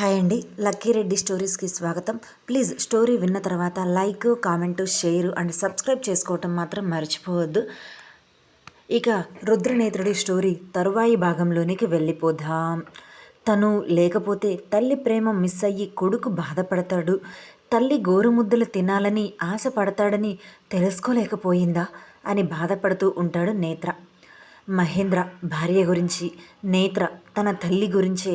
Hi అండి, lucky Reddy స్టోరీస్కి స్వాగతం. Please story విన్న తర్వాత like, comment, share and subscribe చేసుకోవటం మాత్రం మర్చిపోవద్దు. ఇక రుద్రనేత్రుడి స్టోరీ తరువాయి భాగంలోనికి వెళ్ళిపోదాం. తను లేకపోతే తల్లి ప్రేమ మిస్ అయ్యి కొడుకు బాధపడతాడు. తల్లి గోరుముద్దలు తినాలని ఆశపడతాడని తెలుసుకోలేకపోయిందా అని బాధపడుతూ ఉంటాడు నేత్ర. మహేంద్ర భార్య గురించి, నేత్ర తన తల్లి గురించే,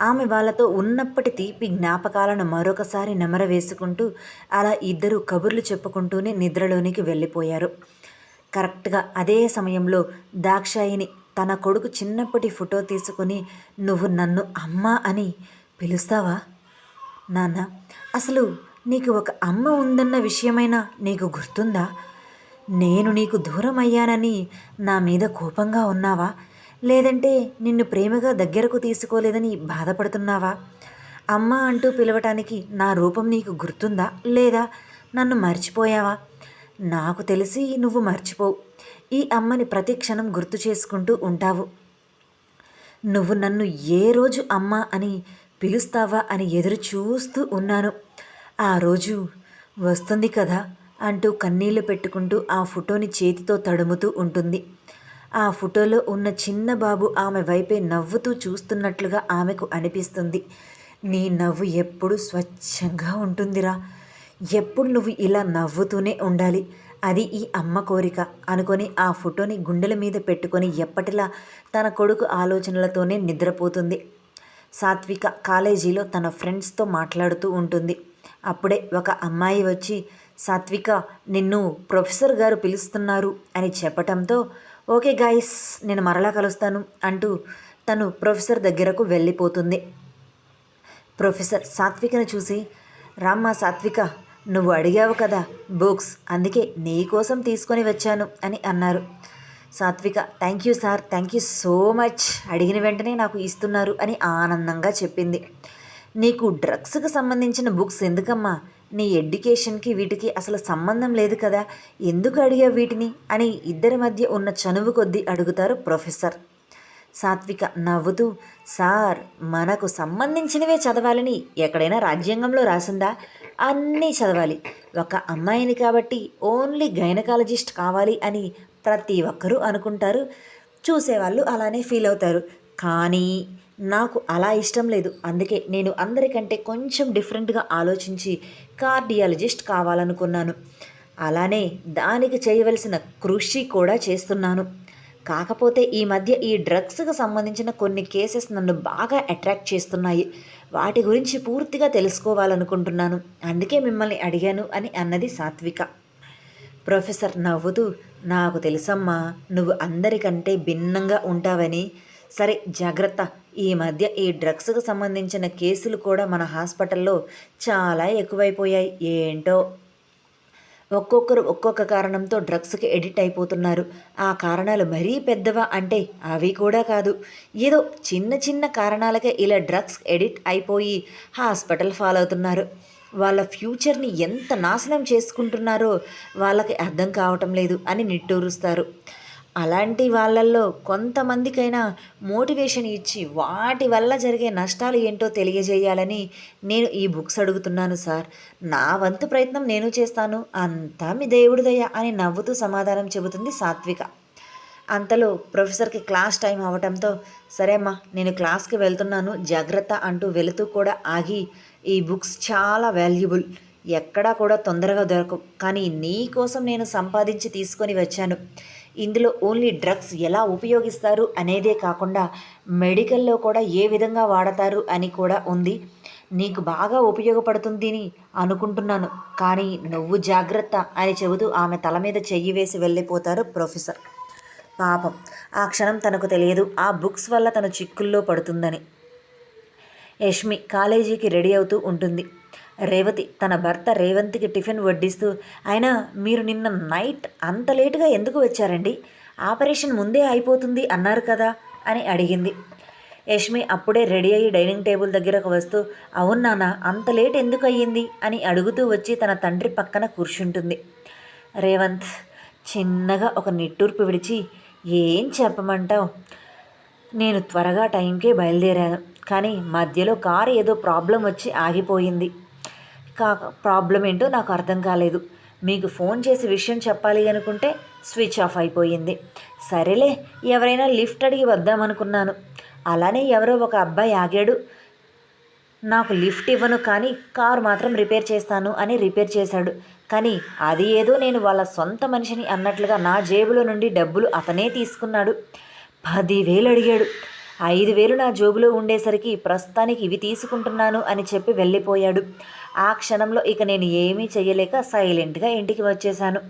ఆమె వాళ్ళతో ఉన్నప్పటి తీపి జ్ఞాపకాలను మరొకసారి నెమరవేసుకుంటూ అలా ఇద్దరు కబుర్లు చెప్పుకుంటూనే నిద్రలోనికి వెళ్ళిపోయారు. కరెక్ట్గా అదే సమయంలో దాక్షాయిని తన కొడుకు చిన్నప్పటి ఫోటో తీసుకుని, నువ్వు నన్ను అమ్మ అని పిలుస్తావా నాన్న? అసలు నీకు ఒక అమ్మ ఉందన్న విషయమైనా నీకు గుర్తుందా? నేను నీకు దూరం అయ్యానని నా మీద కోపంగా ఉన్నావా? లేదంటే నిన్ను ప్రేమగా దగ్గరకు తీసుకోలేదని బాధపడుతున్నావా? అమ్మ అంటూ పిలవటానికి నా రూపం నీకు గుర్తుందా, లేదా నన్ను మర్చిపోయావా? నాకు తెలిసి నువ్వు మర్చిపోవు. ఈ అమ్మని ప్రతి క్షణం గుర్తు చేసుకుంటూ ఉంటావు. నువ్వు నన్ను ఏ రోజు అమ్మ అని పిలుస్తావా అని ఎదురు చూస్తూ ఉన్నాను. ఆ రోజు వస్తుంది కదా అంటూ కన్నీళ్లు పెట్టుకుంటూ ఆ ఫోటోని చేతితో తడుముతూ ఉంటుంది. ఆ ఫోటోలో ఉన్న చిన్న బాబు ఆమె వైపే నవ్వుతూ చూస్తున్నట్లుగా ఆమెకు అనిపిస్తుంది. నీ నవ్వు ఎప్పుడు స్వచ్ఛంగా ఉంటుందిరా, ఎప్పుడు నువ్వు ఇలా నవ్వుతూనే ఉండాలి, అది ఈ అమ్మ కోరిక అనుకొని ఆ ఫోటోని గుండెల మీద పెట్టుకొని ఎప్పటిలా తన కొడుకు ఆలోచనలతోనే నిద్రపోతుంది. సాత్విక కాలేజీలో తన ఫ్రెండ్స్తో మాట్లాడుతూ ఉంటుంది. అప్పుడే ఒక అమ్మాయి వచ్చి, సాత్విక నిన్ను ప్రొఫెసర్ గారు పిలుస్తున్నారు అని చెప్పటంతో, ఓకే గాయస్ నేను మరలా కలుస్తాను అంటూ తను ప్రొఫెసర్ దగ్గరకు వెళ్ళిపోతుంది. ప్రొఫెసర్ సాత్వికను చూసి, రామ్మా సాత్విక, నువ్వు అడిగావు కదా బుక్స్, అందుకే నీ కోసం తీసుకొని వచ్చాను అని అన్నారు. సాత్విక, thank you sir, thank you so much, అడిగిన వెంటనే నాకు ఇస్తున్నారు అని ఆనందంగా చెప్పింది. నీకు డ్రగ్స్కి సంబంధించిన బుక్స్ ఎందుకమ్మా? నీ ఎడ్యుకేషన్కి వీటికి అసలు సంబంధం లేదు కదా, ఎందుకు అడిగా వీటిని అని ఇద్దరి మధ్య ఉన్న చనువు కొద్దీ అడుగుతారు ప్రొఫెసర్. సాత్విక నవ్వుతూ, సార్ మనకు సంబంధించినవే చదవాలని ఎక్కడైనా రాజ్యాంగంలో రాసిందా? అన్నీ చదవాలి. ఒక అమ్మాయిని కాబట్టి ఓన్లీ గైనకాలజిస్ట్ కావాలి అని ప్రతి ఒక్కరూ అనుకుంటారు, చూసేవాళ్ళు అలానే ఫీల్ అవుతారు. కానీ నాకు అలా ఇష్టం లేదు. అందుకే నేను అందరికంటే కొంచెం డిఫరెంట్గా ఆలోచించి కార్డియాలజిస్ట్ కావాలనుకున్నాను. అలానే దానికి చేయవలసిన కృషి కూడా చేస్తున్నాను. కాకపోతే ఈ మధ్య ఈ డ్రగ్స్కి సంబంధించిన కొన్ని కేసెస్ నన్ను బాగా అట్రాక్ట్ చేస్తున్నాయి. వాటి గురించి పూర్తిగా తెలుసుకోవాలనుకుంటున్నాను. అందుకే మిమ్మల్ని అడిగాను అని అన్నది సాత్విక. ప్రొఫెసర్ నవ్వుతూ, నాకు తెలుసమ్మా నువ్వు అందరికంటే భిన్నంగా ఉంటావని. సరే జాగ్రత్త, ఈ మధ్య ఈ డ్రగ్స్కు సంబంధించిన కేసులు కూడా మన హాస్పిటల్లో చాలా ఎక్కువైపోయాయి. ఏంటో ఒక్కొక్కరు ఒక్కొక్క కారణంతో డ్రగ్స్కి ఎడిట్ అయిపోతున్నారు. ఆ కారణాలు మరీ పెద్దవా అంటే అవి కూడా కాదు. ఏదో చిన్న చిన్న కారణాలకే ఇలా డ్రగ్స్ ఎడిట్ అయిపోయి హాస్పిటల్ ఫాలవుతున్నారు. వాళ్ళ ఫ్యూచర్ని ఎంత నాశనం చేసుకుంటున్నారో వాళ్ళకి అర్థం కావటం లేదు అని నిట్టూరుస్తారు. అలాంటి వాళ్ళల్లో కొంతమందికైనా మోటివేషన్ ఇచ్చి వాటి వల్ల జరిగే నష్టాలు ఏంటో తెలియజేయాలని నేను ఈ బుక్స్ అడుగుతున్నాను సార్. నా వంతు ప్రయత్నం నేను చేస్తాను, అంతా మీ దేవుడి దయ అని నవ్వుతూ సమాధానం చెబుతుంది సాత్విక. అంతలో ప్రొఫెసర్కి క్లాస్ టైం అవటంతో, సరే అమ్మా నేను క్లాస్కి వెళ్తున్నాను జాగ్రత్త అంటూ వెళుతూ కూడా ఆగి, ఈ బుక్స్ చాలా వాల్యుబుల్, ఎక్కడా కూడా తొందరగా దొరకవు, కానీ నీ కోసం నేను సంపాదించి తీసుకొని వచ్చాను. ఇందులో ఓన్లీ డ్రగ్స్ ఎలా ఉపయోగిస్తారు అనేదే కాకుండా మెడికల్లో కూడా ఏ విధంగా వాడతారు అని కూడా ఉంది. నీకు బాగా ఉపయోగపడుతుందని అనుకుంటున్నాను, కానీ నువ్వు జాగ్రత్త అని చెబుతూ ఆమె తల మీద చెయ్యి వేసి వెళ్ళిపోతారు ప్రొఫెసర్. పాపం ఆ క్షణం తనకు తెలియదు ఆ బుక్స్ వల్ల తను చిక్కుల్లో పడుతుందని. యష్మి కాలేజీకి రెడీ అవుతూ ఉంటుంది. రేవతి తన భర్త రేవంత్కి టిఫిన్ వడ్డిస్తూ, అయినా మీరు నిన్న నైట్ అంత లేటుగా ఎందుకు వచ్చారండి? ఆపరేషన్ ముందే అయిపోతుంది అన్నారు కదా అని అడిగింది. యష్మి అప్పుడే రెడీ అయ్యి డైనింగ్ టేబుల్ దగ్గరకు వస్తూ, అవును నాన్న అంత లేట్ ఎందుకు అయ్యింది అని అడుగుతూ వచ్చి తన తండ్రి పక్కన కూర్చుంటుంది. రేవంత్ చిన్నగా ఒక నిట్టూర్పు విడిచి, ఏం చెప్పమంటావు, నేను త్వరగా టైంకే బయలుదేరాను, కానీ మధ్యలో కారు ఏదో ప్రాబ్లం వచ్చి ఆగిపోయింది. ప్రాబ్లం ఏంటో నాకు అర్థం కాలేదు. మీకు ఫోన్ చేసి విషయం చెప్పాలి అనుకుంటే స్విచ్ ఆఫ్ అయిపోయింది. సరేలే, ఎవరైనా లిఫ్ట్ అడిగి వద్దామనుకున్నాను. అలానే ఎవరో ఒక అబ్బాయి ఆగాడు. నాకు లిఫ్ట్ ఇవ్వను, కానీ కారు మాత్రం రిపేర్ చేస్తాను అని రిపేర్ చేశాడు. కానీ అది ఏదో నేను వాళ్ళ సొంత మనిషిని అన్నట్లుగా నా జేబులో నుండి డబ్బులు అతనే తీసుకున్నాడు. 10,000 అడిగాడు. 5,000 నా జోబులో ఉండేసరికి ప్రస్తుతానికి ఇవి తీసుకుంటున్నాను అని చెప్పి వెళ్ళిపోయాడు. ఆ క్షణంలో ఇక నేను ఏమీ చెయ్యలేక సైలెంట్గా ఇంటికి వచ్చేశాను.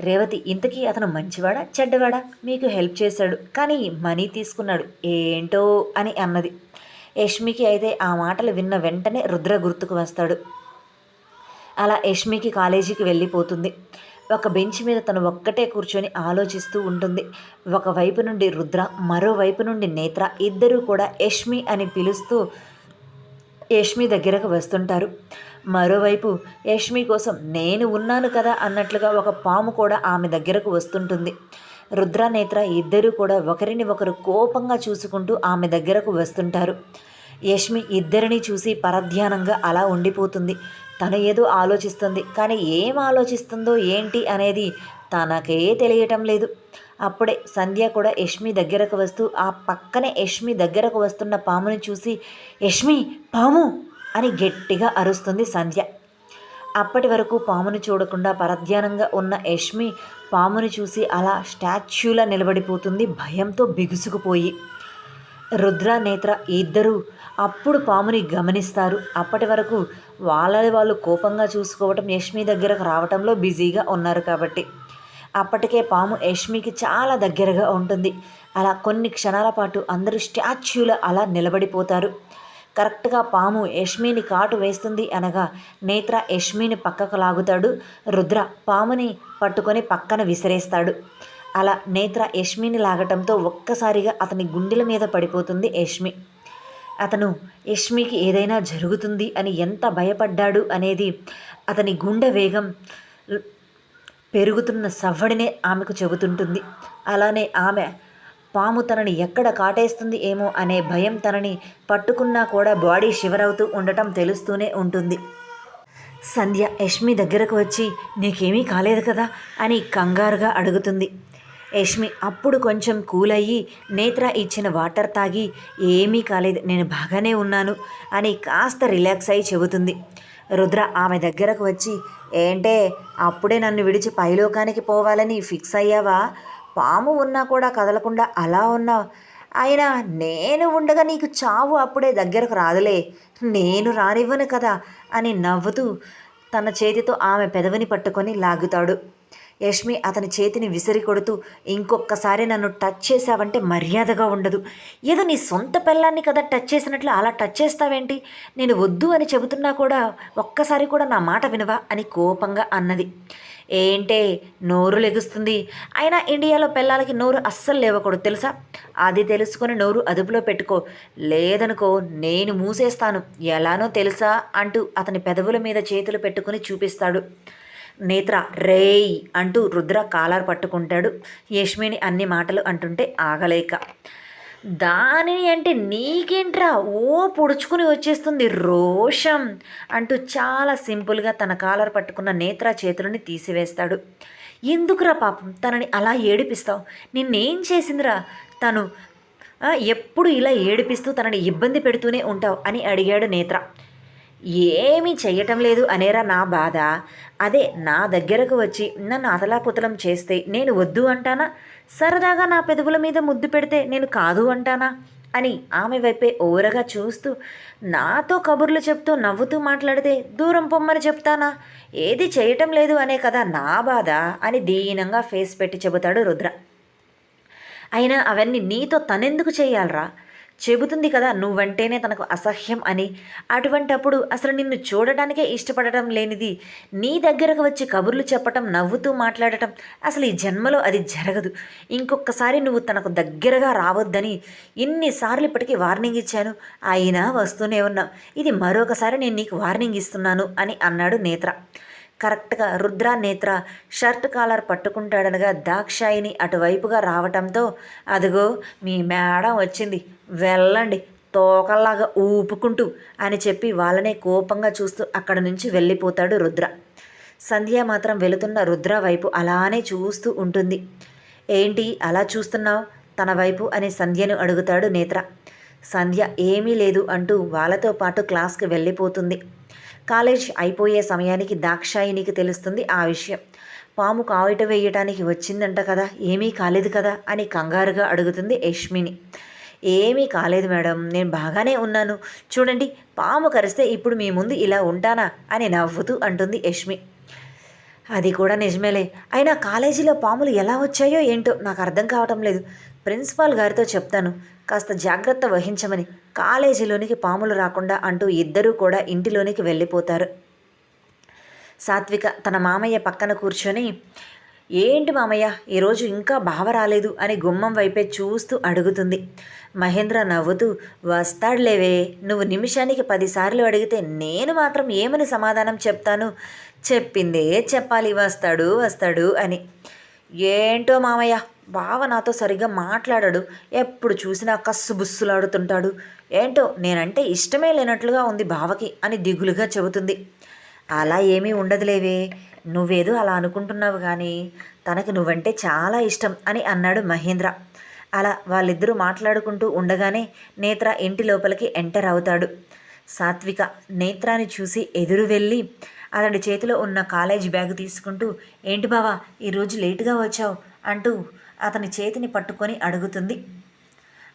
రేవతి, ఇంతకీ అతను మంచివాడా చెడ్డవాడా? మీకు హెల్ప్ చేశాడు, కానీ మనీ తీసుకున్నాడు ఏంటో అని అన్నది. యష్మికి అయితే ఆ మాటలు విన్న వెంటనే రుద్ర గుర్తుకు వస్తాడు. అలా యష్మికి కాలేజీకి వెళ్ళిపోతుంది. ఒక బెంచ్ మీద తను ఒక్కటే కూర్చొని ఆలోచిస్తూ ఉంటుంది. ఒకవైపు నుండి రుద్ర, మరోవైపు నుండి నేత్ర ఇద్దరూ కూడా యష్మి అని పిలుస్తూ యష్మి దగ్గరకు వస్తుంటారు. మరోవైపు యష్మి కోసం నేను ఉన్నాను కదా అన్నట్లుగా ఒక పాము కూడా ఆమె దగ్గరకు వస్తుంటుంది. రుద్ర, నేత్ర ఇద్దరూ కూడా ఒకరిని ఒకరు కోపంగా చూసుకుంటూ ఆమె దగ్గరకు వస్తుంటారు. యష్మి ఇద్దరిని చూసి పరధ్యానంగా అలా ఉండిపోతుంది. తను ఏదో ఆలోచిస్తుంది, కానీ ఏం ఆలోచిస్తుందో ఏంటి అనేది తనకే తెలియటం లేదు. అప్పుడే సంధ్య కూడా యష్మి దగ్గరకు వస్తూ ఆ పక్కనే యష్మి దగ్గరకు వస్తున్న పాముని చూసి, యష్మి, పాము అని గట్టిగా అరుస్తుంది సంధ్య. అప్పటి వరకు పాముని చూడకుండా పరధ్యానంగా ఉన్న యష్మి పాముని చూసి అలా స్టాచ్యూలా నిలబడిపోతుంది, భయంతో బిగుసుకుపోయి. రుద్ర, నేత్ర ఇద్దరూ అప్పుడు పాముని గమనిస్తారు. అప్పటి వరకు వాళ్ళు కోపంగా చూసుకోవటం, యష్మి దగ్గరకు రావటంలో బిజీగా ఉన్నారు కాబట్టి. అప్పటికే పాము యష్మికి చాలా దగ్గరగా ఉంటుంది. అలా కొన్ని క్షణాల పాటు అందరూ స్టాచ్యూలా అలా నిలబడిపోతారు. కరెక్ట్గా పాము యష్మిని కాటు వేస్తుంది అనగా నేత్ర యష్మిని పక్కకు లాగుతాడు. రుద్ర పాముని పట్టుకొని పక్కన విసిరేస్తాడు. అలా నేత్ర యష్మిని లాగటంతో ఒక్కసారిగా అతని గుండెల మీద పడిపోతుంది యష్మి. అతను యష్మికి ఏదైనా జరుగుతుంది అని ఎంత భయపడ్డాడు అనేది అతని గుండె వేగం పెరుగుతున్న సవ్వడినే ఆమెకు చెబుతుంటుంది. అలానే ఆమె పాము తనని ఎక్కడ కాటేస్తుంది ఏమో అనే భయం తనని పట్టుకున్నా కూడా బాడీ షివర్ అవుతూ ఉండటం తెలుస్తూనే ఉంటుంది. సంధ్య యష్మి దగ్గరకు వచ్చి, నీకేమీ కాలేదు కదా అని కంగారుగా అడుగుతుంది. యష్మి అప్పుడు కొంచెం కూల్ అయ్యి నేత్ర ఇచ్చిన వాటర్ తాగి, ఏమీ కాలేదు, నేను బాగానే ఉన్నాను అని కాస్త రిలాక్స్ అయి చెబుతుంది. రుద్ర ఆమె దగ్గరకు వచ్చి, ఏంటే అప్పుడే నన్ను విడిచి పైలోకానికి పోవాలని ఫిక్స్ అయ్యావా? పాము ఉన్నా కూడా కదలకుండా అలా ఉన్నావు. అయినా నేను ఉండగా నీకు చావు అప్పుడే దగ్గరకు రాదులే, నేను రానివ్వను కదా అని నవ్వుతూ తన చేతితో ఆమె పెదవిని పట్టుకొని లాగుతాడు. యష్మి అతని చేతిని విసిరి కొడుతూ, ఇంకొకసారి నన్ను టచ్ చేసావంటే మర్యాదగా ఉండదు. ఏదో నీ సొంత పెళ్ళాన్ని కదా టచ్ చేసినట్లు అలా టచ్ చేస్తావేంటి? నేను వద్దు అని చెబుతున్నా కూడా ఒక్కసారి కూడా నా మాట వినవా అని కోపంగా అన్నది. ఏంటే నోరు లెగుస్తుంది? అయినా ఇండియాలో పెళ్ళాలకి నోరు అస్సలు లేవకూడదు తెలుసా? అది తెలుసుకొని నోరు అదుపులో పెట్టుకో, లేదనుకో నేను మూసేస్తాను, ఎలానో తెలుసా అంటూ అతని పెదవుల మీద చేతులు పెట్టుకుని చూపిస్తాడు. నేత్ర రేయ్ అంటూ రుద్ర కాలర్ పట్టుకుంటాడు. యష్మిని అన్ని మాటలు అంటుంటే ఆగలేక, దానిని అంటే నీకేంట్రా ఓ పొడుచుకుని వచ్చేస్తుంది రోషం అంటూ చాలా సింపుల్గా తన కాలర్ పట్టుకున్న నేత్ర చేతులని తీసివేస్తాడు. ఎందుకురా పాపం తనని అలా ఏడిపిస్తావు? నిన్నేం చేసిందిరా తను? ఎప్పుడు ఇలా ఏడిపిస్తూ తనని ఇబ్బంది పెడుతూనే ఉంటావు అని అడిగాడు నేత్ర. ఏమీ చెయ్యటం లేదు అనేరా నా బాధ. అదే నా దగ్గరకు వచ్చి నన్ను అతలాకుతలం చేస్తే నేను వద్దు అంటానా? సరదాగా నా పెదవుల మీద ముద్దు పెడితే నేను కాదు అంటానా అని ఆమె వైపే ఓరగా చూస్తూ, నాతో కబుర్లు చెప్తూ నవ్వుతూ మాట్లాడితే దూరం పొమ్మని చెప్తానా? ఏది చేయటం లేదు అనే కదా నా బాధ అని దీనంగా ఫేస్ పెట్టి చెబుతాడు రుద్ర. అయినా అవన్నీ నీతో తనెందుకు చేయాలరా? చెబుతుంది కదా నువ్వంటేనే తనకు అసహ్యం అని. అటువంటప్పుడు అసలు నిన్ను చూడడానికే ఇష్టపడటం లేనిది నీ దగ్గరకు వచ్చి కబుర్లు చెప్పటం, నవ్వుతూ మాట్లాడటం అసలు ఈ జన్మలో అది జరగదు. ఇంకొకసారి నువ్వు తనకు దగ్గరగా రావద్దని ఇన్నిసార్లు ఇప్పటికీ వార్నింగ్ ఇచ్చాను, అయినా వస్తూనే ఉన్నావు. ఇది మరొకసారి నేను నీకు వార్నింగ్ ఇస్తున్నాను అని అన్నాడు నేత్ర. కరెక్ట్గా రుద్ర నేత్ర షర్ట్ కాలర్ పట్టుకుంటాడనగా దాక్షాయిని అటువైపుగా రావటంతో అదిగో మీ మేడం వచ్చింది, వెళ్ళండి తోకల్లాగా ఊపుకుంటూ అని చెప్పి వాళ్ళనే కోపంగా చూస్తూ అక్కడ నుంచి వెళ్ళిపోతాడు రుద్ర. సంధ్య మాత్రం వెళుతున్న రుద్ర వైపు అలానే చూస్తూ ఉంటుంది. ఏంటి అలా చూస్తున్నావు తన వైపు అని సంధ్యను అడుగుతాడు నేత్ర. సంధ్య ఏమీ లేదు అంటూ వాళ్ళతో పాటు క్లాస్కి వెళ్ళిపోతుంది. కాలేజ్ అయిపోయే సమయానికి దాక్షాయినికి తెలుస్తుంది ఆ విషయం. పాము కావిట వేయటానికి వచ్చిందంట కదా, ఏమీ కాలేదు కదా అని కంగారుగా అడుగుతుంది యష్మిని. ఏమీ కాలేదు మేడం, నేను బాగానే ఉన్నాను, చూడండి పాము కరిస్తే ఇప్పుడు మీ ముందు ఇలా ఉంటానా అని నవ్వుతూ అంటుంది యష్మి. అది కూడా నిజమేలే, అయినా కాలేజీలో పాములు ఎలా వచ్చాయో ఏంటో నాకు అర్థం కావటం లేదు. ప్రిన్సిపాల్ గారితో చెప్తాను కాస్త జాగ్రత్త వహించమని, కాలేజీలోనికి పాములు రాకుండా అంటూ ఇద్దరూ కూడా ఇంటిలోనికి వెళ్ళిపోతారు. సాత్విక తన మామయ్య పక్కన కూర్చొని, ఏంటి మామయ్య ఈరోజు ఇంకా బావ రాలేదు అని గుమ్మం వైపే చూస్తూ అడుగుతుంది. మహేంద్ర నవ్వుతూ, వస్తాడులేవే, నువ్వు నిమిషానికి 10 సార్లు అడిగితే నేను మాత్రం ఏమని సమాధానం చెప్తాను, చెప్పిందే చెప్పాలి, వస్తాడు వస్తాడు అని. ఏంటో మామయ్య, బావ నాతో సరిగ్గా మాట్లాడాడు, ఎప్పుడు చూసినా కస్సుబుస్సులాడుతుంటాడు, ఏంటో నేనంటే ఇష్టమే లేనట్లుగా ఉంది బావకి అని దిగులుగా చెబుతుంది. అలా ఏమీ ఉండదులేవే, నువ్వేదో అలా అనుకుంటున్నావు కానీ తనకి నువ్వంటే చాలా ఇష్టం అని అన్నాడు మహేంద్ర. అలా వాళ్ళిద్దరూ మాట్లాడుకుంటూ ఉండగానే నేత్ర ఇంటి లోపలికి ఎంటర్ అవుతాడు. సాత్విక నేత్రాన్ని చూసి ఎదురు వెళ్ళి అతడి చేతిలో ఉన్న కాలేజ్ బ్యాగ్ తీసుకుంటూ, ఏంటి బావా ఈరోజు లేటుగా వచ్చావు అంటూ అతని చేతిని పట్టుకొని అడుగుతుంది.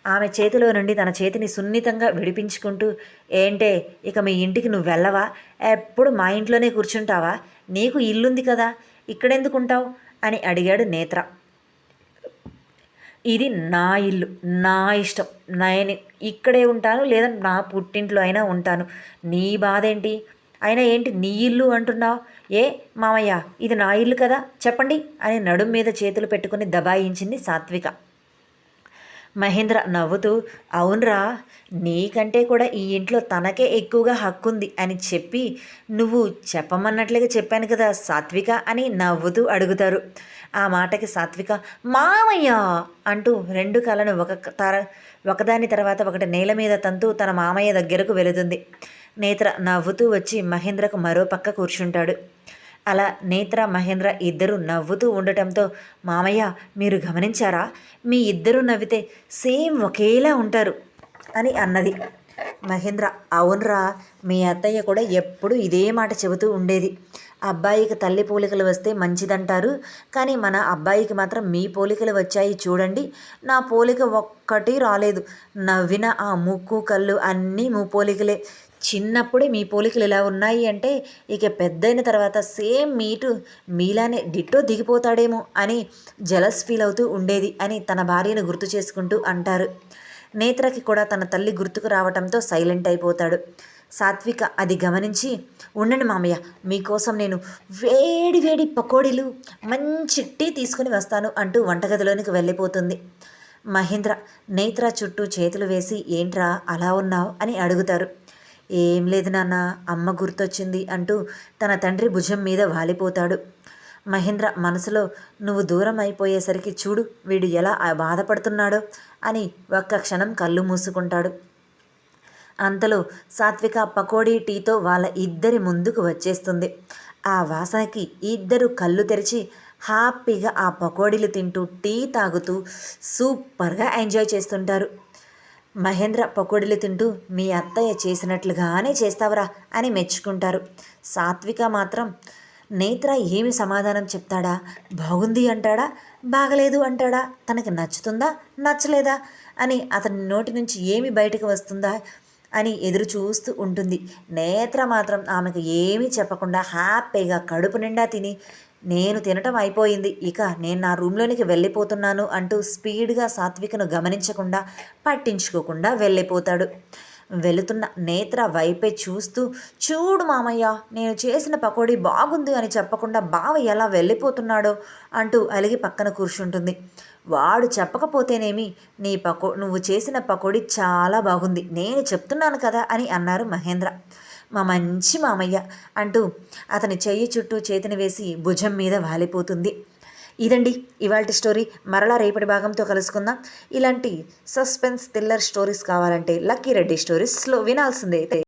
ఆమె చేతిలో నుండి తన చేతిని సున్నితంగా విడిపించుకుంటూ, ఏంటే ఇక మీ ఇంటికి నువ్వు వెళ్ళవా, ఎప్పుడు మా ఇంట్లోనే కూర్చుంటావా, నీకు ఇల్లుంది కదా, ఇక్కడెందుకుంటావు అని అడిగాడు నేత్ర. ఇది నా ఇల్లు, నా ఇష్టం, నేను ఇక్కడే ఉంటాను లేదా నా పుట్టింట్లో అయినా ఉంటాను, నీ బాధ ఏంటి, అయినా ఏంటి నీ ఇల్లు అంటున్నావు, ఏ మామయ్య ఇది నా ఇల్లు కదా చెప్పండి అని నడుం మీద చేతులు పెట్టుకుని దబాయించింది సాత్విక. మహేంద్ర నవ్వుతూ, అవునరా, నీకంటే కూడా ఈ ఇంట్లో తనకే ఎక్కువగా హక్కుంది అని చెప్పి నువ్వు చెప్పమన్నట్లుగా చెప్పాను కదా సాత్విక అని నవ్వుతూ అడుగుతారు. ఆ మాటకి సాత్విక మామయ్య అంటూ 2 కళ్ళను ఒకదాని తర్వాత ఒకటి నేల మీద తంతూ తన మామయ్య దగ్గరకు వెళుతుంది. నేత్ర నవ్వుతూ వచ్చి మహేంద్రకు మరో పక్క కూర్చుంటాడు. అలా నేత్ర మహేంద్ర ఇద్దరు నవ్వుతూ ఉండటంతో, మామయ్య మీరు గమనించారా, మీ ఇద్దరు నవ్వితే సేమ్ ఒకేలా ఉంటారు అని అన్నది. మహేంద్ర, అవునరా, మీ అత్తయ్య కూడా ఎప్పుడు ఇదే మాట చెబుతూ ఉండేది, అబ్బాయికి తల్లి పోలికలు వస్తే మంచిదంటారు, కానీ మన అబ్బాయికి మాత్రం మీ పోలికలు వచ్చాయి చూడండి, నా పోలిక ఒక్కటి రాలేదు, నవ్విన ఆ ముక్కు కళ్ళు అన్నీ మీ పోలికలే, చిన్నప్పుడే మీ పోలికలు ఇలా ఉన్నాయి అంటే ఇక పెద్దయిన తర్వాత సేమ్ మీలానే డిట్టో దిగిపోతాడేమో అని జలస్ ఫీల్ అవుతూ ఉండేది అని తన భార్యను గుర్తు చేసుకుంటూ అంటారు. నేత్రకి కూడా తన తల్లి గుర్తుకు రావటంతో సైలెంట్ అయిపోతాడు. సాత్విక అది గమనించి, ఉండండి మామయ్య, మీకోసం నేను వేడి వేడి పకోడీలు మంచి టీ తీసుకుని వస్తాను అంటూ వంటగదిలోనికి వెళ్ళిపోతుంది. మహేంద్ర నేత్ర చుట్టూ చేతులు వేసి, ఏంట్రా అలా ఉన్నావు అని అడుగుతారు. ఏం లేదు నాన్న, అమ్మ గుర్తొచ్చింది అంటూ తన తండ్రి భుజం మీద వాలిపోతాడు. మహేంద్ర మనసులో, నువ్వు దూరం అయిపోయేసరికి చూడు వీడు ఎలా బాధపడుతున్నాడో అని ఒక్క క్షణం కళ్ళు మూసుకుంటాడు. అంతలో సాత్విక పకోడీ టీతో వాళ్ళ ఇద్దరి ముందుకు వచ్చేస్తుంది. ఆ వాసనకి ఇద్దరు కళ్ళు తెరిచి హ్యాపీగా ఆ పకోడీలు తింటూ టీ తాగుతూ సూపర్గా ఎంజాయ్ చేస్తుంటారు. మహేంద్ర పకోడీలు తింటూ, మీ అత్తయ్య చేసినట్లుగానే చేస్తావరా అని మెచ్చుకుంటారు. సాత్విక మాత్రం, నేత్ర ఏమి సమాధానం చెప్తాడా, బాగుంది అంటాడా, బాగలేదు అంటాడా, తనకి నచ్చుతుందా నచ్చలేదా అని అతని నోటి నుంచి ఏమి బయటకు వస్తుందా అని ఎదురు చూస్తూ ఉంటుంది. నేత్ర మాత్రం ఆమెకు ఏమీ చెప్పకుండా హ్యాపీగా కడుపు నిండా తిని, నేను తినటం అయిపోయింది, ఇక నేను నా రూమ్లోనికి వెళ్ళిపోతున్నాను అంటూ స్పీడ్గా సాత్వికను గమనించకుండా పట్టించుకోకుండా వెళ్ళిపోతాడు. వెళుతున్న నేత్ర వైపే చూస్తూ, చూడు మామయ్య, నేను చేసిన పకోడీ బాగుంది అని చెప్పకుండా బావ ఎలా వెళ్ళిపోతున్నాడో అంటూ అలిగి పక్కన కూర్చుంటుంది. వాడు చెప్పకపోతేనేమి, నువ్వు చేసిన పకోడీ చాలా బాగుంది, నేను చెప్తున్నాను కదా అని అన్నారు మహేంద్ర. మా మంచి మామయ్య అంటూ అతని చెయ్యి చుట్టూ చేతిని వేసి భుజం మీద వాలిపోతుంది. ఇదండి ఇవాల్టి స్టోరీ. మరలా రేపటి భాగంతో కలుసుకుందాం. ఇలాంటి సస్పెన్స్ థ్రిల్లర్ స్టోరీస్ కావాలంటే లక్కీ రెడ్డి స్టోరీస్లో వినాల్సిందే.